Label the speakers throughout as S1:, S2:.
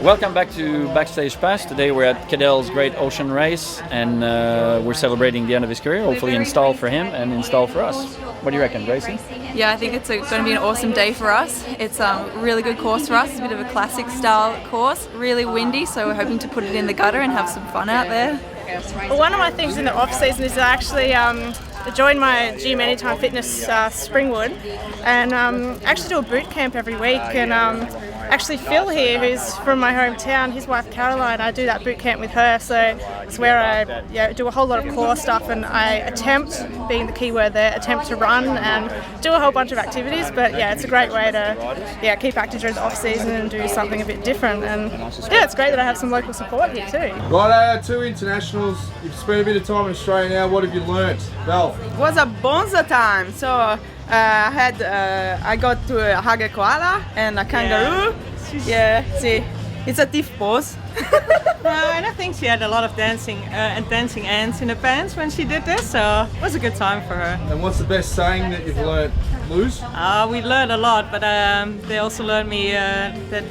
S1: Welcome back to Backstage Pass. Today we're at Cadel's great ocean race, and we're celebrating the end of his career, hopefully install for him and install for us. What do you reckon, Gracie?
S2: Yeah, I think it's going to be an awesome day for us. It's a really good course for us. It's a bit of a classic style course, really windy, so we're hoping to put it in the gutter and have some fun out there.
S3: Well, one of my things in the off season is I actually join my Gym Anytime Fitness Springwood and actually do a boot camp every week. And actually Phil here, who's from my hometown, his wife Caroline, I do that boot camp with her. So it's where I do a whole lot of core stuff, and I attempt, being the key word there, attempt to run and do a whole bunch of activities. But yeah, it's a great way to keep active during the off season and do something a bit different. And yeah, it's great that I have some local support here too.
S4: Right, 2 internationals. You've spent a bit of time in Australia now. What have you learnt, Val?
S5: It was a bonza time, so I got to hug a koala and a kangaroo. Yeah, see, it's a stiff pose.
S6: And I think she had a lot of dancing ants in the pants when she did this, so it was a good time for her.
S4: And what's the best saying that you've learnt, Luz?
S6: We learned a lot, but they also learned me that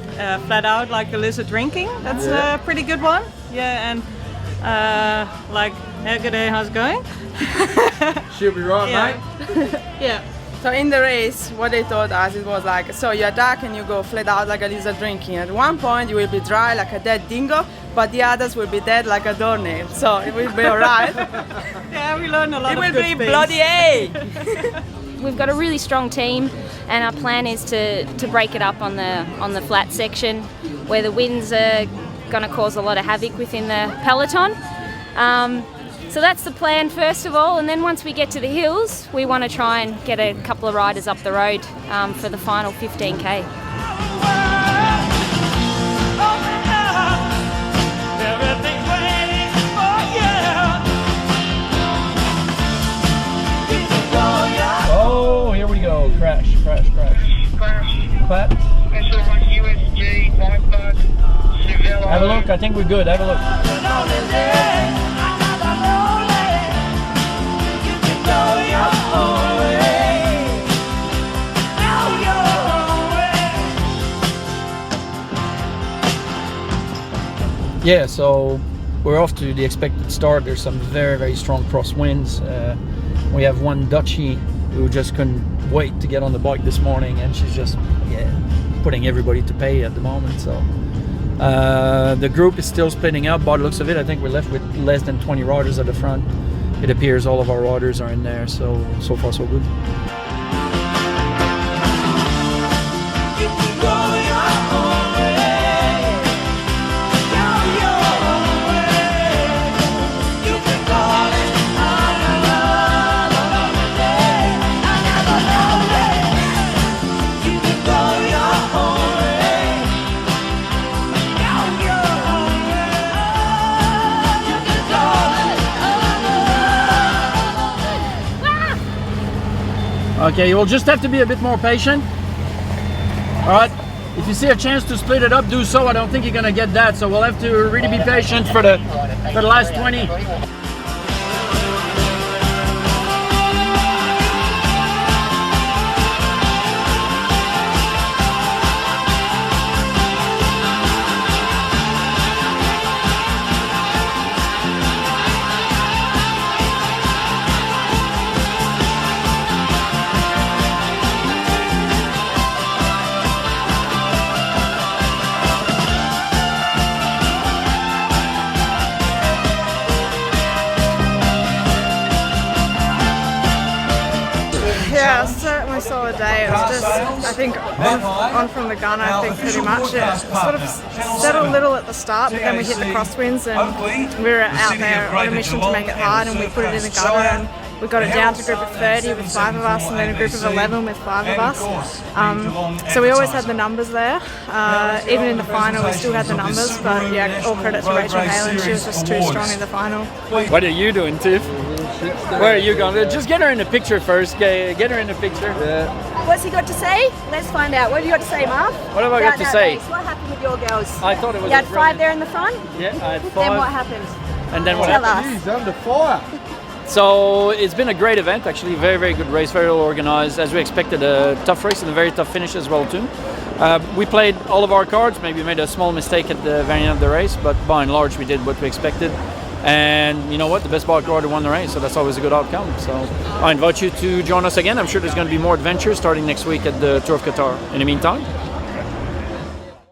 S6: flat out, like a lizard drinking. That's a pretty good one. Yeah, and like, hey, good day, how's it going?
S4: She'll be right, mate.
S6: Yeah.
S5: So in the race, what they told us, it was like, so you attack and you go flat out like a lizard drinking. At one point you will be dry like a dead dingo, but the others will be dead like a doornail. So it will be alright.
S6: Yeah, we learned a lot
S5: It
S6: of
S5: will
S6: good
S5: be
S6: things.
S5: bloody A!
S7: We've got a really strong team, and our plan is to break it up on the flat section where the winds are going to cause a lot of havoc within the peloton. So that's the plan first of all, and then once we get to the hills, we want to try and get a couple of riders up the road for the final 15k.
S1: Oh, here we go. Crash. Clap. Have a look. I think we're good. Have a look. Yeah, so we're off to the expected start. There's some very, very strong crosswinds. We have one Dutchie who just couldn't wait to get on the bike this morning, and she's just putting everybody to pay at the moment. So the group is still splitting up. By the looks of it, I think we're left with less than 20 riders at the front. It appears all of our riders are in there, so far so good. Okay, you'll just have to be a bit more patient. All right, if you see a chance to split it up, do so. I don't think you're gonna get that, so we'll have to really be patient for the last 20.
S3: Yeah, certainly solid day. It was just, I think, on from the gun, I think pretty much. It sort of settled a little at the start, but then we hit the crosswinds and we were out there on a mission to make it hard, and we put it in the gutter, and we got it down to a group of 30 with 5 of us, and then a group of 11 with 5 of us. So we always had the numbers there. Even in the final, we still had the numbers, but yeah, all credit to Rachel Naylan. She was just too strong in the final.
S1: What are you doing, Tiff? Where are you going? Just get her in the picture first. Get her in the picture. Yeah.
S8: What's he got to say? Let's find out. What have you got to say, Marv?
S1: What have I got to say?
S8: Race. What happened with your girls?
S1: I thought it was.
S8: You had 5 there in the front?
S1: Yeah, I had 5.
S8: Then what happened?
S1: And then what
S8: Tell
S1: happened?
S8: us.
S4: He's under fire.
S1: So it's been a great event, actually. Very, very good race, very well organized. As we expected, a tough race and a very tough finish as well too. We played all of our cards. Maybe we made a small mistake at the very end of the race, but by and large we did what we expected. And you know what? The best bike rider won the race, so that's always a good outcome. So I invite you to join us again. I'm sure there's going to be more adventures starting next week at the Tour of Qatar. In the meantime,